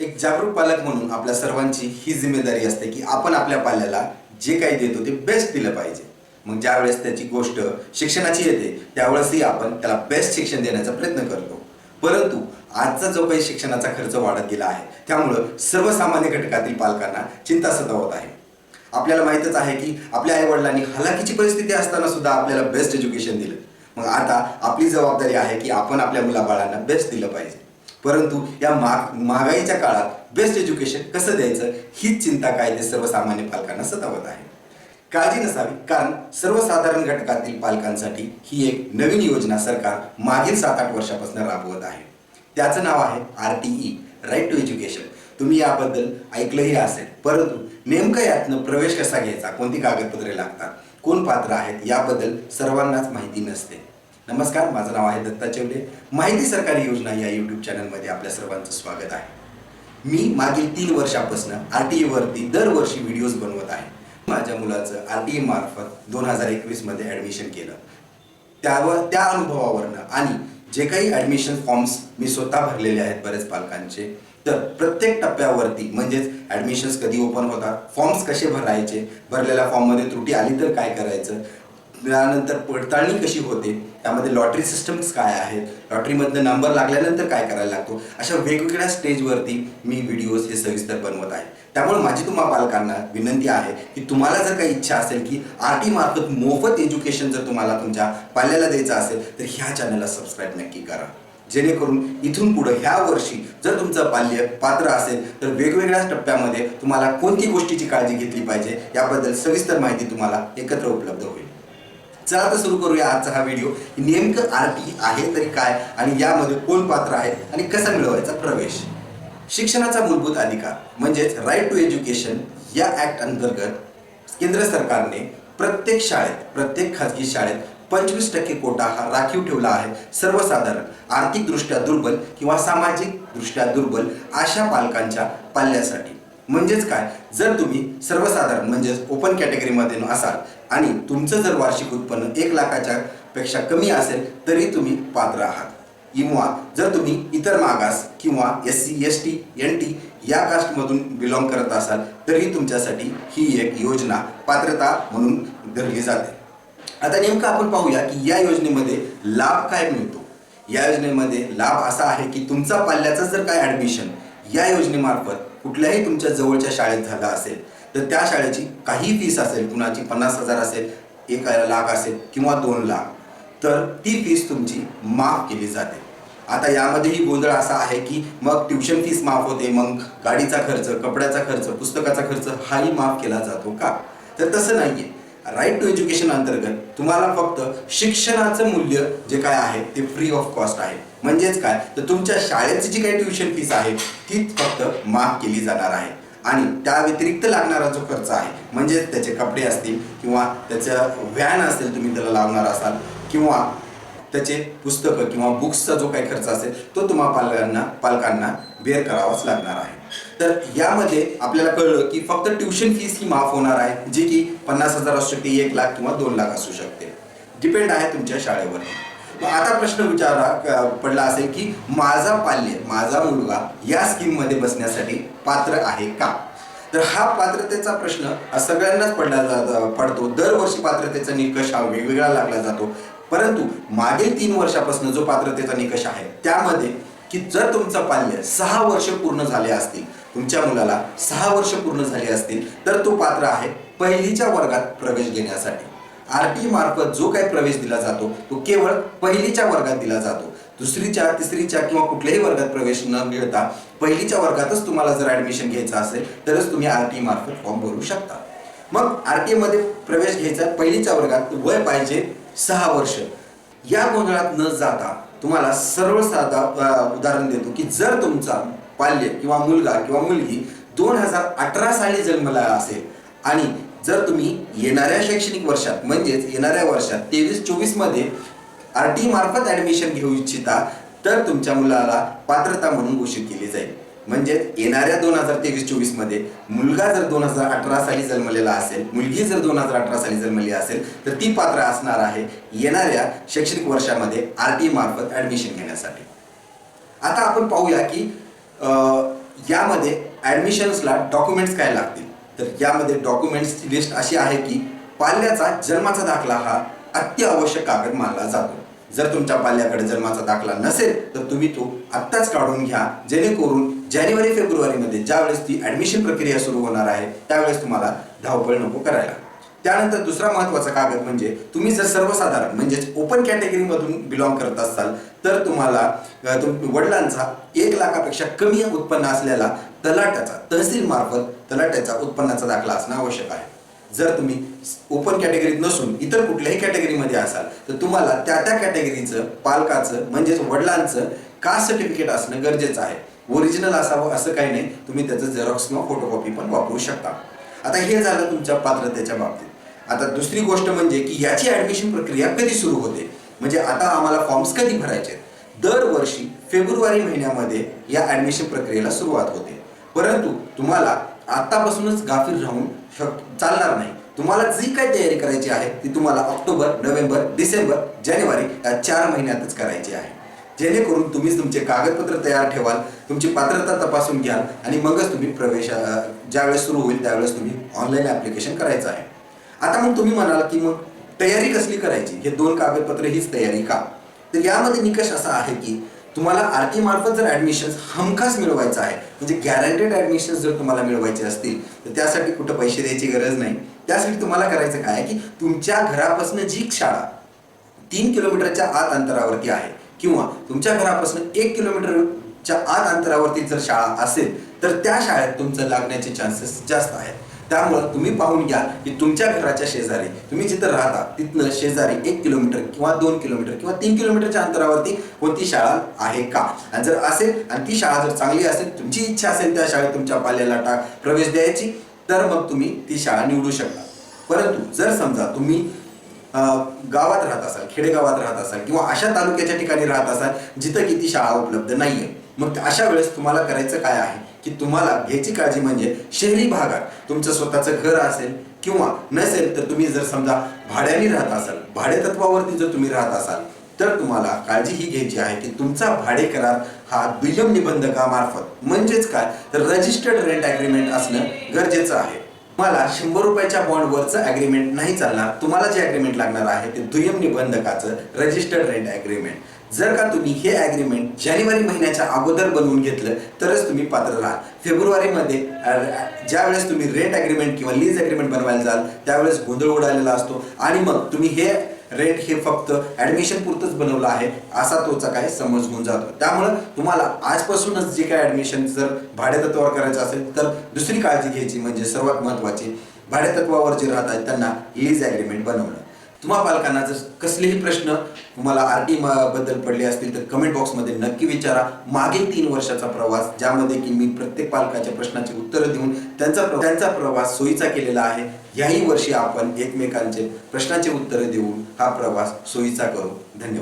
एक जागरूक पालक म्हणून आपल्या सर्वांची ही जिम्मेदारी असते की आपण आपल्या पाल्याला जे काही देतो ते बेस्ट दिलं पाहिजे. मग ज्यावेळेस त्याची गोष्ट शिक्षणाची येते त्यावेळेसही आपण त्याला बेस्ट शिक्षण देण्याचा प्रयत्न करतो. परंतु आजचा जो काही शिक्षणाचा खर्च वाढत गेला आहे त्यामुळं सर्वसामान्य घटकातील पालकांना चिंता सतावत आहे. आपल्याला माहीतच आहे की आपल्या आईवडिलांनी हलाखीची परिस्थिती असताना सुद्धा आपल्याला बेस्ट एज्युकेशन दिलं. मग आता आपली जबाबदारी आहे की आपण आपल्या मुलाबाळांना बेस्ट दिलं पाहिजे. परंतु या महागाईच्या काळात बेस्ट एज्युकेशन कसं द्यायचं हीच चिंता काय ते सर्वसामान्य पालकांना सतावत आहे. काळजी नसावी, कारण सर्वसाधारण घटकातील पालकांसाठी ही एक नवीन योजना सरकार मागील 7-8 वर्षापासून राबवत आहे. त्याचं नाव आहे RTE, राईट टू एज्युकेशन. तुम्ही याबद्दल ऐकलंही असेल, परंतु नेमकं यातनं प्रवेश कसा घ्यायचा, कोणती कागदपत्रे लागतात, कोण पात्र आहेत याबद्दल सर्वांनाच माहिती नसते. नमस्कार, माझं नाव आहे दत्ता चेवले. माहिती सरकारी योजना या यूट्यूब चॅनलमध्ये आपल्या सर्वांचं स्वागत आहे. मी मागील 3 वर्षापासून RTE वरती दरवर्षी व्हिडिओज बनवत आहे. माझ्या मुलाचं RTE मार्फत 2021 मध्ये ॲडमिशन केलं. त्या अनुभवावरनं आणि जे काही ॲडमिशन फॉर्म्स मी स्वतः भरलेले आहेत बरेच पालकांचे, तर प्रत्येक टप्प्यावरती म्हणजेच ॲडमिशन्स कधी ओपन होतात, फॉर्म्स कसे भरायचे, भरलेल्या फॉर्ममध्ये त्रुटी आली तर काय करायचं, त्यानंतर पडताळणी कशी होते, त्यामध्ये लॉटरी सिस्टम्स काय आहेत, लॉटरीमधनं नंबर लागल्यानंतर काय करायला लागतो, अशा वेगवेगळ्या स्टेजवरती मी व्हिडिओज हे सविस्तर बनवत आहे. त्यामुळे माझी तुम्हा पालकांना विनंती आहे की तुम्हाला जर काही इच्छा असेल की RTE मार्फत मोफत एज्युकेशन जर तुम्हाला तुमच्या पाल्याला द्यायचं असेल तर ह्या चॅनलला सबस्क्राईब नक्की करा, जेणेकरून इथून पुढे ह्या वर्षी जर तुमचं पाल्य पात्र असेल तर वेगवेगळ्या टप्प्यामध्ये तुम्हाला कोणती गोष्टीची काळजी घेतली पाहिजे याबद्दल सविस्तर माहिती तुम्हाला एकत्र उपलब्ध होईल. चला तर सुरू करूया आजचा हा व्हिडिओ. नेमकं RTE आहे तरी काय आणि यामध्ये कोण पात्र आहे आणि कसा मिळवायचा प्रवेश. शिक्षणाचा मूलभूत अधिकार म्हणजेच राईट टू एज्युकेशन या ॲक्ट अंतर्गत केंद्र सरकारने प्रत्येक शाळेत, प्रत्येक खाजगी शाळेत 25% कोटा हा राखीव ठेवला आहे सर्वसाधारण आर्थिकदृष्ट्या दुर्बल किंवा सामाजिकदृष्ट्या दुर्बल अशा पालकांच्या पाल्यासाठी. म्हणजेच काय, जर तुम्ही सर्वसाधारण म्हणजेच ओपन कॅटेगरीमध्ये असाल आणि तुमचं जर वार्षिक उत्पन्न 1 लाखाच्या पेक्षा कमी असेल तरी तुम्ही पात्र आहात. किंवा जर तुम्ही इतर मागास किंवा SC, ST, NT या कास्टमधून बिलॉंग करत असाल तरी तुमच्यासाठी ही एक योजना पात्रता म्हणून धरली जाते. आता नेमकं आपण पाहूया की या योजनेमध्ये लाभ काय मिळतो. या योजनेमध्ये लाभ असा आहे की तुमचा पाल्याचं जर काय ॲडमिशन या योजनेमार्फत कुठल्याही तुमच्या जवळच्या शाळेत झाला असेल तर त्या शाळेची काही फीस असेल, कुणाची 50,000 असेल, 1 लाख असेल किंवा 2 लाख, तर ती फीस तुमची माफ केली जाते. आता यामध्येही गोंधळ असा आहे की मग ट्युशन फीस माफ होते, मग गाडीचा खर्च, कपड्याचा खर्च, पुस्तकाचा खर्च हाही माफ केला जातो का? तर तसं नाहीये. राईट टू एज्युकेशन अंतर्गत तुम्हाला फक्त शिक्षणाचं मूल्य जे काय आहे ते फ्री ऑफ कॉस्ट आहे. म्हणजेच काय, तर तुमच्या शाळेची जी काही ट्युशन फीस आहे तीच फक्त माफ केली जाणार आहे आणि त्या व्यतिरिक्त लागणारा जो खर्च आहे म्हणजे त्याचे कपडे असतील किंवा त्याचं व्हॅन असेल, तुम्ही त्याला लावणार असाल, किंवा त्याचे पुस्तकं किंवा बुक्सचा जो काही खर्च असेल तो तुम्हा पालकांना बेअर करावाच लागणार आहे. तर यामध्ये आपल्याला कळलं की फक्त ट्युशन फीस ही माफ होणार आहे, जी की 50,000 असू शकते, 1 लाख किंवा 2 लाख असू शकते. डिपेंड आहे तुमच्या शाळेवर. मग आता प्रश्न पडला असेल की माझा पाल्य, माझा मुलगा या स्कीममध्ये बसण्यासाठी पात्र आहे का? तर हा पात्रतेचा प्रश्न सगळ्यांनाच पडतो. दरवर्षी पात्रतेचा निकष हा वेगवेगळा लागला जातो. परंतु मागील 3 वर्षापासून जो पात्रतेचा निकष आहे त्यामध्ये की जर तुमचं पाल्य 6 वर्ष पूर्ण झाले असतील, तुमच्या मुलाला 6 वर्ष पूर्ण झाली असतील तर तो पात्र आहे पहिलीच्या वर्गात प्रवेश घेण्यासाठी. RTE मार्फत जो काही प्रवेश दिला जातो तो केवळ पहिलीच्या वर्गात दिला जातो. दुसरीच्या, तिसरीच्या किंवा कुठल्याही वर्गात प्रवेश न मिळता पहिलीच्या वर्गातच तुम्हाला जर ॲडमिशन घ्यायचं असेल तरच तुम्ही RTE मार्फत फॉर्म भरू शकता. मग RTE मध्ये प्रवेश घ्यायचा पहिलीच्या वर्गात वय पाहिजे 6 वर्ष. या गोंधळात न जाता तुम्हाला सरळ साधा उदाहरण देतो की जर तुमचा पाल्य किंवा मुलगा किंवा मुलगी 2018 साली जन्मला असेल आणि जर तुम्ही येणाऱ्या शैक्षणिक वर्षात म्हणजेच येणाऱ्या वर्षात 23-24 मध्ये RTE मार्फत ॲडमिशन घेऊ इच्छिता तर तुमच्या मुलाला पात्रता म्हणून घोषित केली जाईल. म्हणजे येणाऱ्या 2023-24 मध्ये मुलगा जर 2018 साली जन्मलेला असेल, मुलगी जर 2018 साली जन्मली असेल तर ती पात्र असणार आहे येणाऱ्या शैक्षणिक वर्षामध्ये RTE मार्फत ॲडमिशन घेण्यासाठी. आता आपण पाहूया की यामध्ये ॲडमिशन्सला डॉक्युमेंट्स काय लागतील, तर यामध्ये डॉक्युमेंट्सची लिस्ट अशी आहे की पाल्याचा जन्माचा दाखला हा अत्यावश्यक कागद मानला जातो. जर तुमच्या पाल्याकडे जन्माचा दाखला नसेल तर तुम्ही तो आत्ताच काढून घ्या, जेणेकरून जानेवारी फेब्रुवारीमध्ये ज्यावेळेस ती ॲडमिशन प्रक्रिया सुरू होणार आहे त्यावेळेस तुम्हाला धावपळ नको करायला. त्यानंतर दुसरा महत्त्वाचा कागद म्हणजे तुम्ही जर सर्वसाधारण म्हणजेच ओपन कॅटेगरीमधून बिलॉंग करत असाल तर तुम्हाला वडिलांचा 1 लाखापेक्षा कमी उत्पन्न असलेला तलाट्याचा तहसील मार्फत तलाट्याचा उत्पन्नाचा दाखला असणं आवश्यक आहे. जर तुम्ही ओपन कॅटेगरीत नसून इतर कुठल्याही कॅटेगरीमध्ये असाल तर तुम्हाला त्या कॅटेगरीचं पालकाचं म्हणजेच वडिलांचं कास्ट सर्टिफिकेट असणं गरजेचं आहे. ओरिजिनल असावं असं काही नाही, तुम्ही त्याचं झेरॉक्स किंवा फोटोकॉपी पण वापरू शकता. आता हे झालं तुमच्या पात्रतेच्या बाबतीत. आता दुसरी गोष्ट म्हणजे की याची ॲडमिशन प्रक्रिया कधी सुरू होते, म्हणजे आता आम्हाला फॉर्म्स कधी भरायचे. दरवर्षी फेब्रुवारी महिन्यामध्ये या ॲडमिशन प्रक्रियेला सुरुवात होते. परंतु तुम्हाला आतापासूनच गाफील राहून चालणार नाही. तुम्हाला जी काही तयारी करायची आहे ती तुम्हाला ऑक्टोबर, नोव्हेंबर, डिसेंबर, जानेवारी या 4 महिन्यातच करायची आहे. जेणेकरून तुम्ही तुमचे कागदपत्र तयार ठेवाल, तुमची पात्रता तपासून घ्याल आणि मगच तुम्ही ज्यावेळेस सुरू होईल त्यावेळेस तुम्ही ऑनलाईन ॲप्लिकेशन करायचं आहे. आता मग तुम्ही म्हणाल की मग तयारी कसली करायची, हे 2 कागदपत्र हीच तयारी का, तर यामध्ये निकष असा आहे की तुम्हाला RT मार्फत जर ॲडमिशन्स हमखास मिळवायचं आहे, म्हणजे गॅरंटेड ॲडमिशन्स जर तुम्हाला मिळवायचे असतील तर त्यासाठी कुठं पैसे द्यायची गरज नाही. त्यासाठी तुम्हाला करायचं काय आहे की तुमच्या घरापासून जी शाळा 3 किलोमीटरच्या आत अंतरावरती आहे किंवा तुमच्या घरापासून 1 किलोमीटरच्या आत अंतरावरती जर शाळा असेल तर त्या शाळेत तुमचं लागण्याचे चान्सेस जास्त आहेत. त्यामुळं तुम्ही पाहून घ्या की तुमच्या घराच्या शेजारी तुम्ही जिथं राहता तिथनं शेजारी 1 किलोमीटर किंवा 2 किलोमीटर किंवा 3 किलोमीटरच्या अंतरावरती कोणती शाळा आहे का, आणि जर असेल आणि ती शाळा जर चांगली असेल, तुमची इच्छा असेल त्या शाळेत तुमच्या पाल्याला प्रवेश द्यायची, तर मग तुम्ही ती शाळा निवडू शकता. परंतु जर समजा तुम्ही गावात राहत असाल, खेडेगावात राहत असाल किंवा अशा तालुक्याच्या ठिकाणी राहत असाल जिथं की ती शाळा उपलब्ध नाहीये, मग अशा वेळेस तुम्हाला करायचं काय आहे की तुम्हाला घ्यायची काळजी म्हणजे शहरी भागात तुमचं स्वतःचं घर असेल किंवा नसेल तर तुम्ही जर समजा भाड्याने राहत असाल, भाडेतत्वावरती जर तुम्ही राहत असाल तर तुम्हाला काळजी ही घ्यायची आहे की तुमचा भाडे करार हा दुय्यम निबंधकामार्फत म्हणजेच काय तर रजिस्टर्ड रेंट ॲग्रीमेंट असणं गरजेचं आहे. तुम्हाला 100 रुपयाच्या बॉन्डवरचं ॲग्रीमेंट नाही चालणार. तुम्हाला जे ॲग्रीमेंट लागणार आहे ते दुय्यम निबंधकाचं रजिस्टर्ड रेंट ॲग्रीमेंट. जर का तुम्ही हे ॲग्रीमेंट जानेवारी महिन्याच्या अगोदर बनवून घेतलं तरच तुम्ही पात्र राहाल. फेब्रुवारीमध्ये ज्यावेळेस तुम्ही रेंट ॲग्रीमेंट किंवा लीज ॲग्रीमेंट बनवायला जाल त्यावेळेस गोंधळ उडालेला असतो आणि मग तुम्ही हे रेंट हे फक्त ॲडमिशन पुरतंच बनवलं आहे असा तोचा काय समज होऊन जातो. त्यामुळं तुम्हाला आजपासूनच जे काय ॲडमिशन जर भाडेतत्वावर करायचं असेल तर दुसरी काळजी घ्यायची म्हणजे सर्वात महत्त्वाची, भाडेतत्वावर जे राहत आहेत त्यांना लीज ॲग्रीमेंट बनवणं. तुम्हा पालकांना जर कसलेही प्रश्न तुम्हाला RT बद्दल पडले असतील तर कमेंट बॉक्समध्ये नक्की विचारा. मागील 3 वर्षाचा प्रवास ज्यामध्ये की मी प्रत्येक पालकाच्या प्रश्नाची उत्तरं देऊन त्यांचा प्रवास सोयीचा केलेला आहे. याही वर्षी आपण एकमेकांचे प्रश्नाचे उत्तरं देऊन हा प्रवास सोयीचा करू. धन्यवाद.